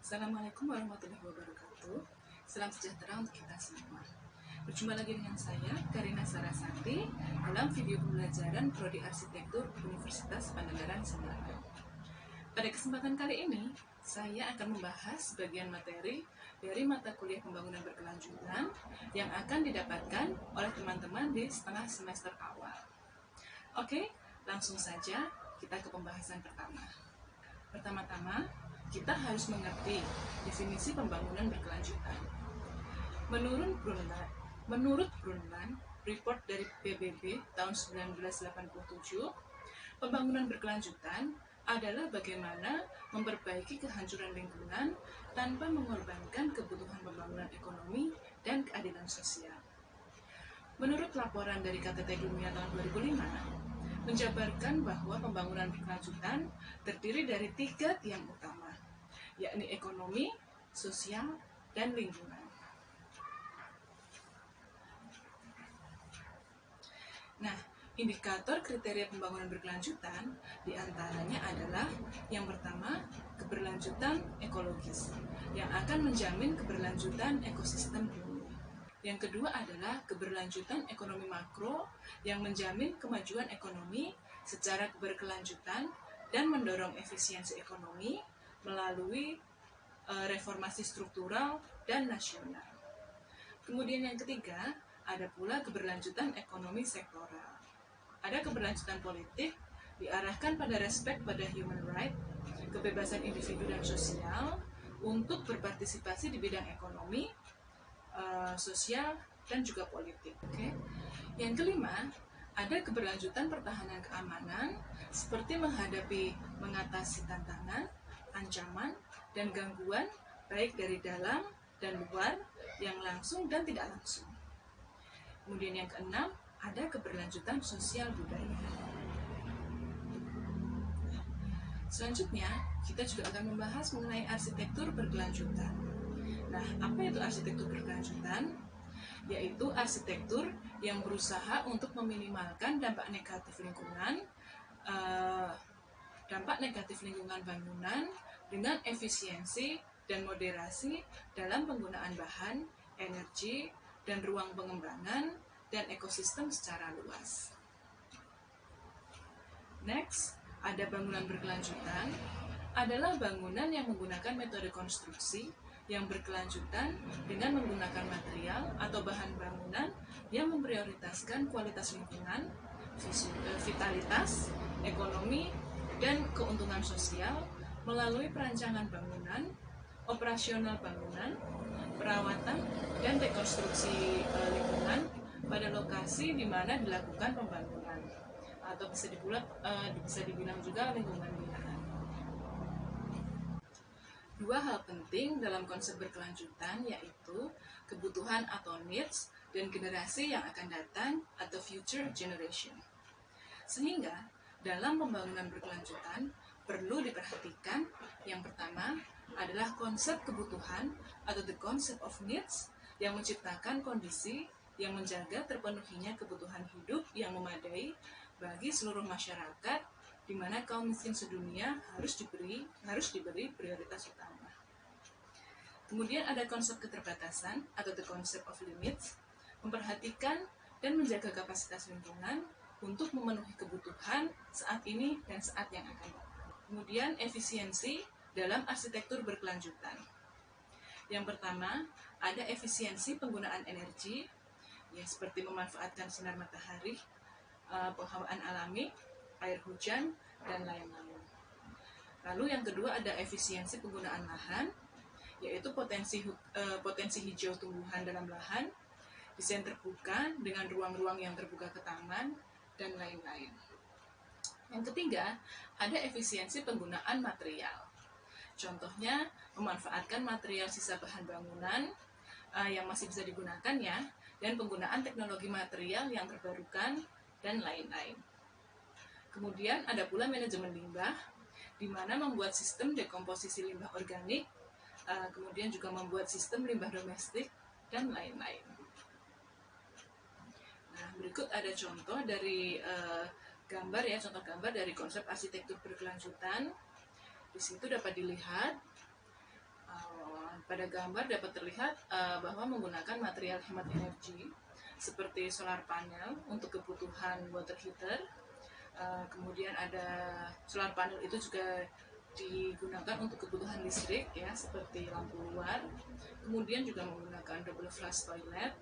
Assalamualaikum warahmatullahi wabarakatuh. Salam sejahtera untuk kita semua. Berjumpa lagi dengan saya, Karina Sarasati, dalam video pembelajaran Prodi Arsitektur Universitas Pangandaran Semarang. Pada kesempatan kali ini, saya akan membahas bagian materi dari mata kuliah pembangunan berkelanjutan yang akan didapatkan oleh teman-teman di setengah semester awal. Oke, langsung saja kita ke pembahasan pertama. Pertama-tama, kita harus mengerti definisi pembangunan berkelanjutan. Menurut Brundtland, report dari PBB tahun 1987, pembangunan berkelanjutan adalah bagaimana memperbaiki kehancuran lingkungan tanpa mengorbankan kebutuhan pembangunan ekonomi dan keadilan sosial. Menurut laporan dari KTT Dunia tahun 2005, menjabarkan bahwa pembangunan berkelanjutan terdiri dari 3 tiang utama, yakni ekonomi, sosial, dan lingkungan. Nah, indikator kriteria pembangunan berkelanjutan diantaranya adalah yang pertama, keberlanjutan ekologis, yang akan menjamin keberlanjutan ekosistem bumi. Yang kedua adalah keberlanjutan ekonomi makro yang menjamin kemajuan ekonomi secara berkelanjutan dan mendorong efisiensi ekonomi melalui reformasi struktural dan nasional. Kemudian yang ketiga, ada pula keberlanjutan ekonomi sektoral. Ada keberlanjutan politik diarahkan pada respek pada human right, kebebasan individu dan sosial untuk berpartisipasi di bidang ekonomi, sosial, dan juga politik. Okay? Yang kelima, ada keberlanjutan pertahanan keamanan seperti mengatasi tantangan, ancaman, dan gangguan baik dari dalam dan luar yang langsung dan tidak langsung. Kemudian yang keenam, ada keberlanjutan sosial budaya. Selanjutnya, kita juga akan membahas mengenai arsitektur berkelanjutan. Nah, apa itu arsitektur berkelanjutan? Yaitu arsitektur yang berusaha untuk meminimalkan dampak negatif lingkungan bangunan dengan efisiensi dan moderasi dalam penggunaan bahan, energi, dan ruang pengembangan dan ekosistem secara luas. Next, ada bangunan berkelanjutan adalah bangunan yang menggunakan metode konstruksi yang berkelanjutan dengan menggunakan material atau bahan bangunan yang memprioritaskan kualitas lingkungan, vitalitas, ekonomi, dan keuntungan sosial melalui perancangan bangunan, operasional bangunan, perawatan, dan rekonstruksi lingkungan pada lokasi di mana dilakukan pembangunan, atau bisa dibilang juga lingkungan binaan. Dua hal penting dalam konsep berkelanjutan yaitu kebutuhan atau needs dan generasi yang akan datang atau future generation. Sehingga dalam pembangunan berkelanjutan perlu diperhatikan yang pertama adalah konsep kebutuhan atau the concept of needs yang menciptakan kondisi yang menjaga terpenuhinya kebutuhan hidup yang memadai bagi seluruh masyarakat, di mana kaum miskin sedunia harus diberi prioritas utama. Kemudian ada konsep keterbatasan atau the concept of limits, memperhatikan dan menjaga kapasitas lingkungan untuk memenuhi kebutuhan saat ini dan saat yang akan datang. Kemudian efisiensi dalam arsitektur berkelanjutan. Yang pertama, ada efisiensi penggunaan energi, ya seperti memanfaatkan sinar matahari, penghawaan alami, air hujan, dan lain-lain. Lalu yang kedua ada efisiensi penggunaan lahan, yaitu potensi hijau tumbuhan dalam lahan, desain terbuka dengan ruang-ruang yang terbuka ke taman, dan lain-lain. Yang ketiga, ada efisiensi penggunaan material. Contohnya, memanfaatkan material sisa bahan bangunan yang masih bisa digunakan ya, dan penggunaan teknologi material yang terbarukan, dan lain-lain. Kemudian ada pula manajemen limbah, di mana membuat sistem dekomposisi limbah organik, kemudian juga membuat sistem limbah domestik, dan lain-lain. Nah, berikut ada contoh dari contoh gambar dari konsep arsitektur berkelanjutan. Di situ dapat dilihat pada gambar dapat terlihat bahwa menggunakan material hemat energi seperti solar panel untuk kebutuhan water heater. Kemudian ada solar panel itu juga digunakan untuk kebutuhan listrik ya, seperti lampu luar. Kemudian juga menggunakan double flush toilet.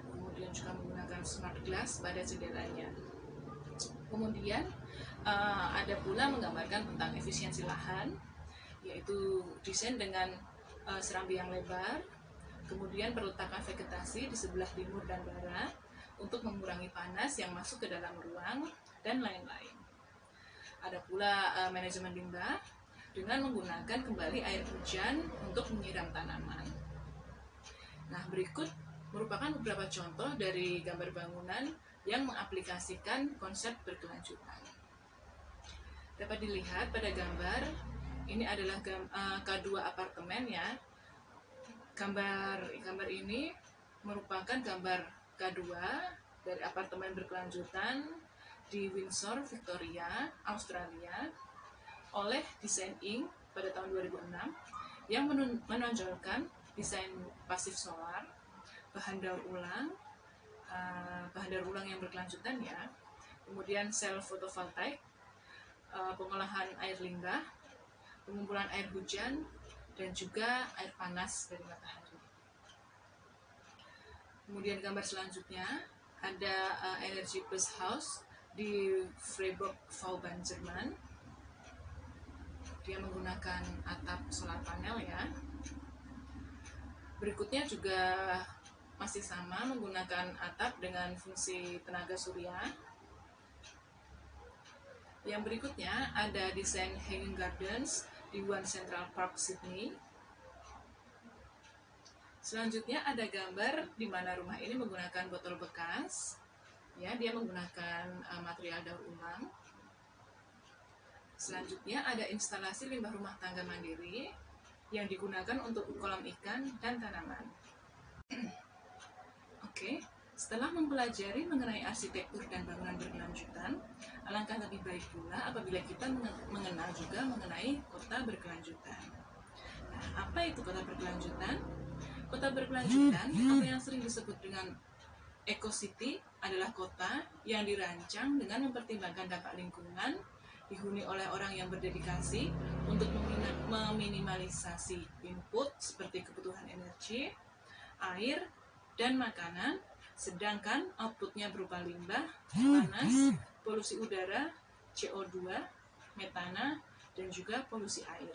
Kemudian juga menggunakan smart glass pada jendelanya. Kemudian ada pula menggambarkan tentang efisiensi lahan, yaitu desain dengan serambi yang lebar, kemudian perletakan vegetasi di sebelah timur dan barat untuk mengurangi panas yang masuk ke dalam ruang, dan lain-lain. Ada pula manajemen limbah dengan menggunakan kembali air hujan untuk menyiram tanaman. Nah, berikut merupakan beberapa contoh dari gambar bangunan yang mengaplikasikan konsep berkelanjutan. Dapat dilihat pada gambar, ini adalah K2 apartemen ya. Gambar ini merupakan gambar K2 dari apartemen berkelanjutan di Windsor, Victoria, Australia oleh Design Inc. pada tahun 2006 yang menonjolkan desain pasif solar, bahan daur ulang yang berkelanjutan ya, kemudian sel fotovoltaik, pengolahan air limbah, pengumpulan air hujan, dan juga air panas dari matahari. Kemudian gambar selanjutnya ada Energy Plus House di Freiburg, Vauban, Jerman. Dia menggunakan atap solar panel ya. Berikutnya juga masih sama, menggunakan atap dengan fungsi tenaga surya. Yang berikutnya ada desain Hanging Gardens di One Central Park, Sydney. Selanjutnya ada gambar di mana rumah ini menggunakan botol bekas. Ya, dia menggunakan material daur ulang. Selanjutnya ada instalasi limbah rumah tangga mandiri yang digunakan untuk kolam ikan dan tanaman. Oke, setelah mempelajari mengenai arsitektur dan bangunan berkelanjutan, alangkah lebih baik pula apabila kita mengenal juga mengenai kota berkelanjutan. Nah, apa itu kota berkelanjutan? Kota berkelanjutan atau yang sering disebut dengan eco-city adalah kota yang dirancang dengan mempertimbangkan dampak lingkungan, dihuni oleh orang yang berdedikasi untuk meminimalisasi input seperti kebutuhan energi, air, dan makanan, sedangkan outputnya berupa limbah, panas, polusi udara, CO2, metana, dan juga polusi air.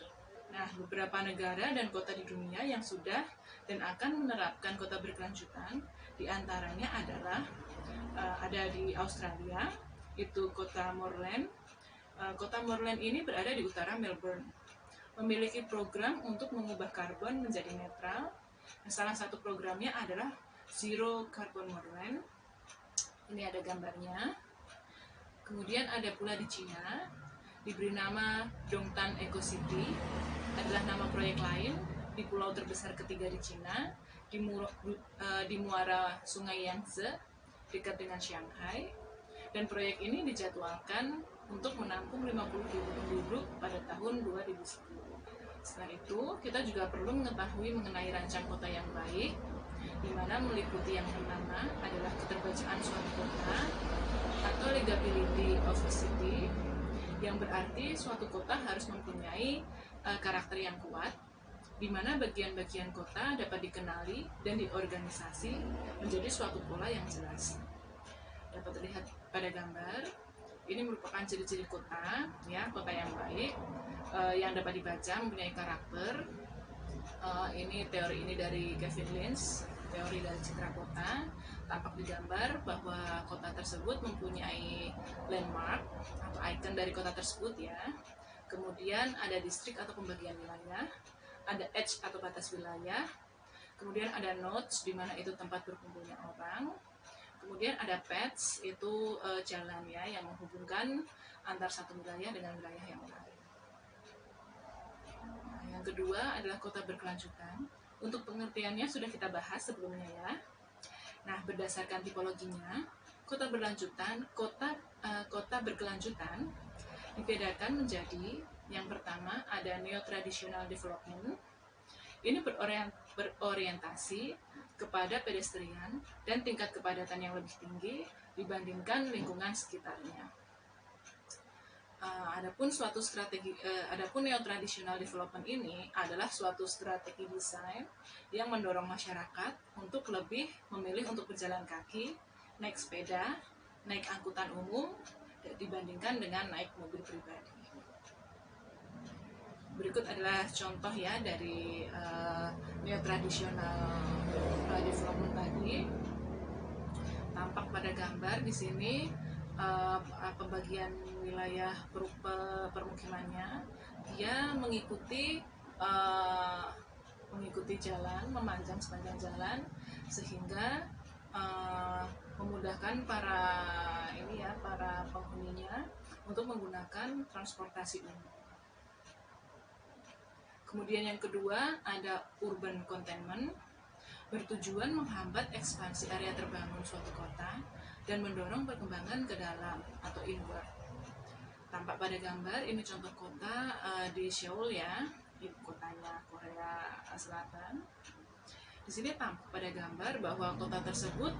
Nah, beberapa negara dan kota di dunia yang sudah dan akan menerapkan kota berkelanjutan, diantaranya adalah ada di Australia, itu kota Moreland. Kota Moreland ini berada di utara Melbourne, memiliki program untuk mengubah karbon menjadi netral. Salah satu programnya adalah Zero Carbon Moreland. Ini ada gambarnya. Kemudian ada pula di Cina, diberi nama Dongtan Eco City, adalah nama proyek lain di pulau terbesar ketiga di Cina, di muara Sungai Yangtze, dekat dengan Shanghai. Dan proyek ini dijadwalkan untuk menampung 50.000 penduduk pada tahun 2010. Setelah itu, kita juga perlu mengetahui mengenai rancang kota yang baik, di mana meliputi yang pertama adalah keterbacaan suatu kota atau legability of a city, yang berarti suatu kota harus mempunyai karakter yang kuat, di mana bagian-bagian kota dapat dikenali dan diorganisasi menjadi suatu pola yang jelas. Dapat terlihat pada gambar, ini merupakan ciri-ciri kota, ya, kota yang baik, yang dapat dibaca mempunyai karakter. Ini teori ini dari Kevin Lynch, teori dari citra kota. Tampak di gambar bahwa kota tersebut mempunyai landmark atau icon dari kota tersebut ya. Kemudian ada distrik atau pembagian wilayah, ada edge atau batas wilayah, kemudian ada nodes di mana itu tempat berkumpulnya orang. Kemudian ada paths, itu jalan ya yang menghubungkan antar satu wilayah dengan wilayah yang lain. Nah, yang kedua adalah kota berkelanjutan. Untuk pengertiannya sudah kita bahas sebelumnya ya. Nah, berdasarkan tipologinya, kota berkelanjutan dibedakan menjadi yang pertama ada neo-traditional development, Ini berorientasi kepada pedestrian dan tingkat kepadatan yang lebih tinggi dibandingkan lingkungan sekitarnya. Adapun neo-traditional development ini adalah suatu strategi desain yang mendorong masyarakat untuk lebih memilih untuk berjalan kaki, naik sepeda, naik angkutan umum dibandingkan dengan naik mobil pribadi. Berikut adalah contoh ya dari neo-traditional development tadi. Tampak pada gambar di sini pembagian wilayah permukimannya, dia mengikuti jalan, memanjang sepanjang jalan sehingga memudahkan para penghuninya untuk menggunakan transportasi umum. Kemudian yang kedua ada urban containment, bertujuan menghambat ekspansi area terbangun suatu kota dan mendorong perkembangan ke dalam atau inward. Tampak pada gambar ini contoh kota di Seoul ya, ibu kotanya Korea Selatan. Di sini tampak pada gambar bahwa kota tersebut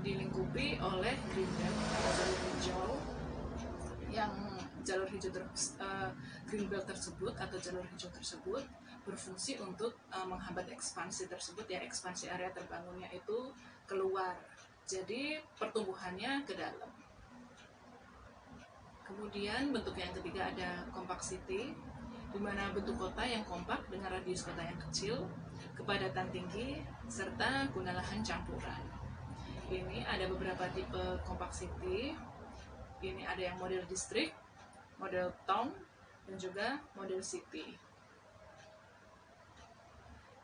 dilingkupi oleh green belt atau jalur hijau, yang green belt tersebut atau jalur hijau tersebut berfungsi untuk menghambat ekspansi tersebut ya, ekspansi area terbangunnya itu keluar, jadi pertumbuhannya ke dalam. Kemudian bentuk yang ketiga ada compact city, di mana bentuk kota yang kompak dengan radius kota yang kecil, kepadatan tinggi, serta guna lahan campuran. Ini ada beberapa tipe compact city. Ini ada yang model district, model town, dan juga model city.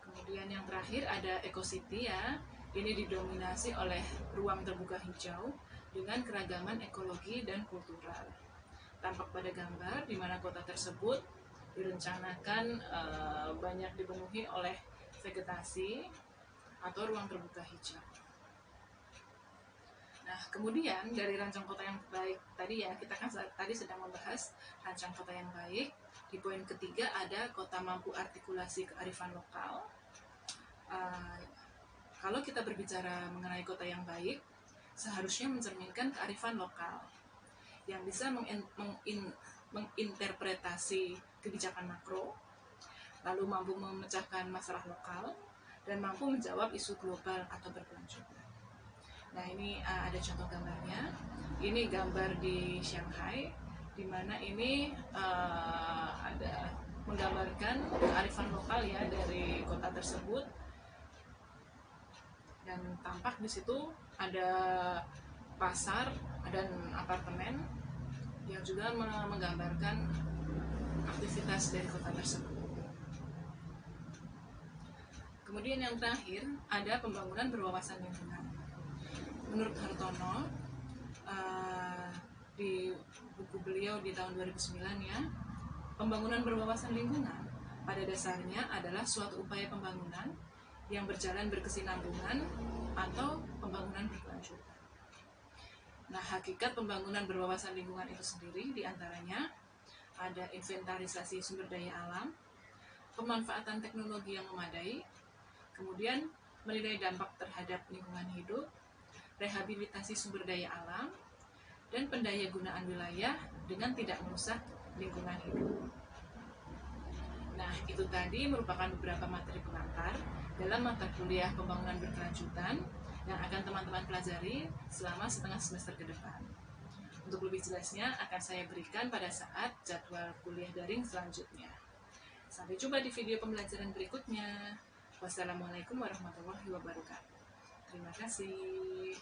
Kemudian yang terakhir ada eco city ya. Ini didominasi oleh ruang terbuka hijau dengan keragaman ekologi dan kultural. Tampak pada gambar di mana kota tersebut direncanakan banyak dipenuhi oleh vegetasi atau ruang terbuka hijau. Nah, kemudian dari rancang kota yang baik tadi ya, kita kan tadi sedang membahas rancang kota yang baik. Di poin ketiga ada kota mampu artikulasi kearifan lokal. Kalau kita berbicara mengenai kota yang baik, seharusnya mencerminkan kearifan lokal yang bisa menginterpretasi kebijakan makro, lalu mampu memecahkan masalah lokal, dan mampu menjawab isu global atau berkelanjutan. Nah, ini ada contoh gambarnya. Ini gambar di Shanghai, di mana ini ada menggambarkan kearifan lokal ya dari kota tersebut. Dan tampak di situ ada pasar dan apartemen yang juga menggambarkan aktivitas dari kota tersebut. Kemudian yang terakhir ada pembangunan berwawasan lingkungan. Menurut Hartono, di buku beliau di tahun 2009 ya, pembangunan berwawasan lingkungan pada dasarnya adalah suatu upaya pembangunan yang berjalan berkesinambungan atau pembangunan berkelanjutan. Nah, hakikat pembangunan berwawasan lingkungan itu sendiri diantaranya ada inventarisasi sumber daya alam, pemanfaatan teknologi yang memadai, kemudian menilai dampak terhadap lingkungan hidup, rehabilitasi sumber daya alam, dan pendayagunaan wilayah dengan tidak merusak lingkungan hidup. Nah, itu tadi merupakan beberapa materi pengantar dalam mata kuliah pembangunan berkelanjutan yang akan teman-teman pelajari selama setengah semester ke depan. Untuk lebih jelasnya akan saya berikan pada saat jadwal kuliah daring selanjutnya. Sampai jumpa di video pembelajaran berikutnya. Wassalamualaikum warahmatullahi wabarakatuh. Terima kasih.